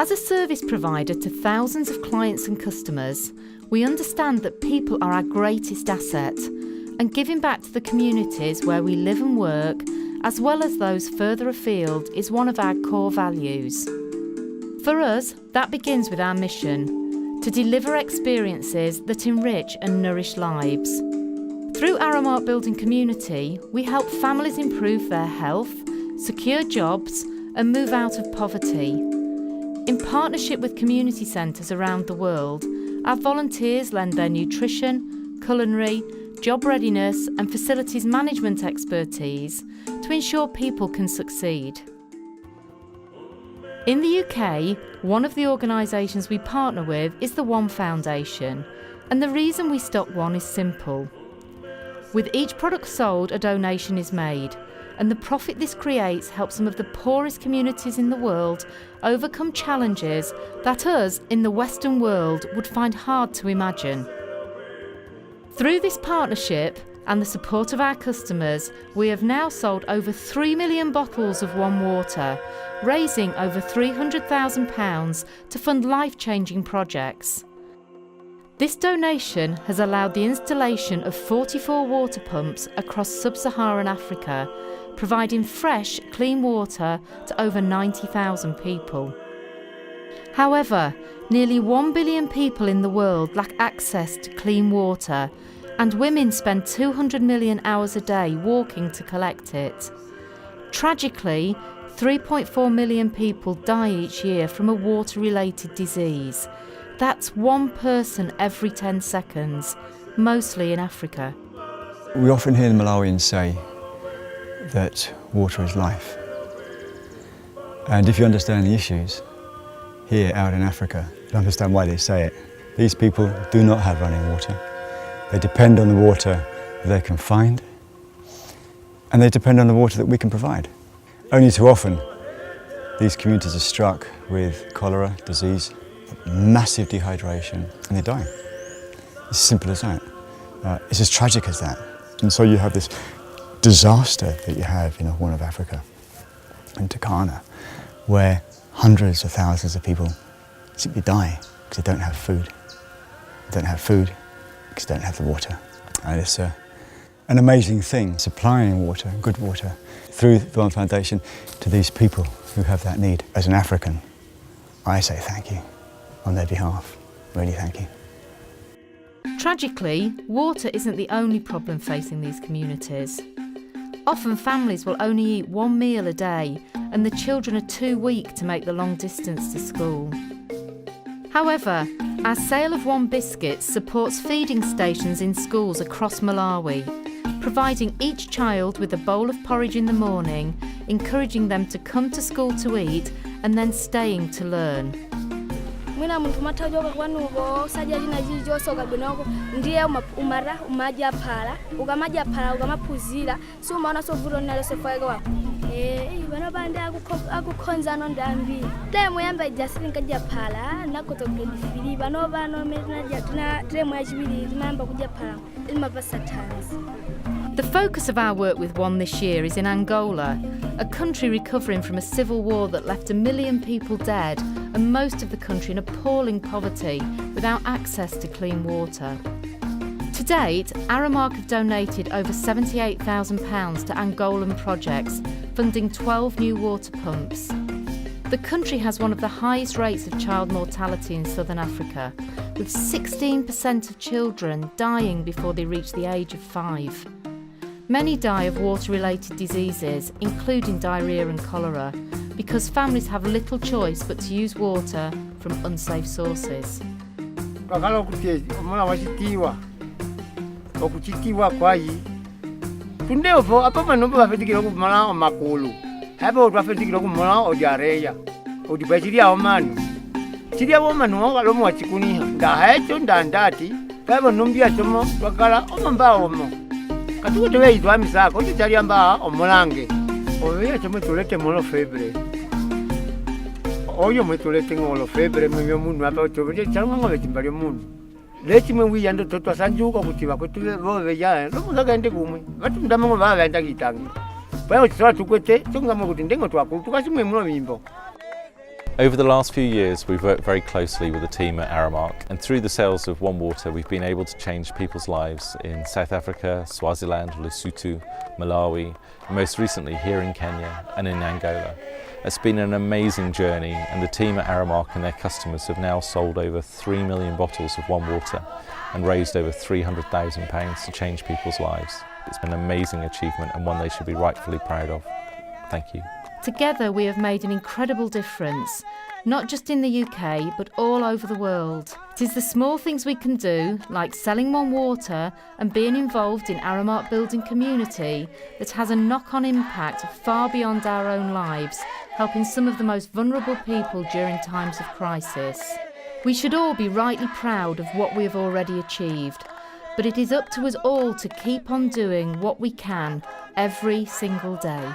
As a service provider to thousands of clients and customers, we understand that people are our greatest asset, and giving back to the communities where we live and work, as well as those further afield, is one of our core values. For us, that begins with our mission: to deliver experiences that enrich and nourish lives. Through Aramark Building Community, we help families improve their health, secure jobs, and move out of poverty. In partnership with community centres around the world, our volunteers lend their nutrition, culinary, job readiness and facilities management expertise to ensure people can succeed. In the UK, one of the organisations we partner with is the One Foundation, and the reason we stock One is simple. With each product sold, a donation is made, and the profit this creates helps some of the poorest communities in the world overcome challenges that us in the Western world would find hard to imagine. Through this partnership and the support of our customers, we have now sold over 3 million bottles of One Water, raising over £300,000 to fund life-changing projects. This donation has allowed the installation of 44 water pumps across sub-Saharan Africa, providing fresh, clean water to over 90,000 people. However, nearly 1 billion people in the world lack access to clean water, and women spend 200 million hours a day walking to collect it. Tragically, 3.4 million people die each year from a water-related disease. That's one person every 10 seconds, mostly in Africa. We often hear the Malawians say that water is life. And if you understand the issues here out in Africa, you understand why they say it. These people do not have running water. They depend on the water that they can find, and they depend on the water that we can provide. Only too often, these communities are struck with cholera, disease, massive dehydration, and they die. It's simple as that. It's as tragic as that. And so you have this disaster that you have in the Horn of Africa, in Turkana, where hundreds of thousands of people simply die because they don't have food. They don't have food because they don't have the water. And it's an amazing thing, supplying water, good water, through the One Foundation to these people who have that need. As an African, I say thank you on their behalf. Really thank you. Tragically, water isn't the only problem facing these communities. Often families will only eat one meal a day, and the children are too weak to make the long distance to school. However, our sale of One biscuits supports feeding stations in schools across Malawi, providing each child with a bowl of porridge in the morning, encouraging them to come to school to eat and then staying to learn. Mwina muntu matajoka kwanuko saja jina jijo soka binoko ndiye umara umaja pala ukamaja pala ukamapuzira si umaona so vuro nalo sefaiga wako bana bande akukhonza no ndambi demo yamba jasirinka ja pala nakotogeli fili bano mena jatuna demo ya chibili mamba kuja pala ilmavasatans. The focus of our work with One this year is in Angola, a country recovering from a civil war that left 1 million people dead and most of the country in appalling poverty without access to clean water. To date, Aramark have donated over £78,000 to Angolan projects, funding 12 new water pumps. The country has one of the highest rates of child mortality in southern Africa, with 16% of children dying before they reach the age of 5. Many die of water-related diseases, including diarrhoea and cholera, because families have little choice but to use water from unsafe sources. Katuwe idwa misako oje chaliamba omulange oyo chomwe tulete molo febre oyo mwe tulete ngolo febre mwe mundu apa tobe changwa ngolo chimbali mundu lechi mwe wiyando totwa sanjuka kuti bakwetu bobe ya no muzagende kumwe batu ndamango babaenda kitangi bayo tswa tukwete tunga mwe kuti ndengo twakulu tukasimwe muno bimbo. Over the last few years, we've worked very closely with the team at Aramark, and through the sales of One Water, we've been able to change people's lives in South Africa, Swaziland, Lesotho, Malawi, and most recently here in Kenya and in Angola. It's been an amazing journey, and the team at Aramark and their customers have now sold over 3 million bottles of One Water and raised over £300,000 to change people's lives. It's been an amazing achievement and one they should be rightfully proud of. Thank you. Together we have made an incredible difference, not just in the UK but all over the world. It is the small things we can do, like selling One Water and being involved in Aramark building community, that has a knock-on impact far beyond our own lives, helping some of the most vulnerable people during times of crisis. We should all be rightly proud of what we have already achieved, but it is up to us all to keep on doing what we can every single day.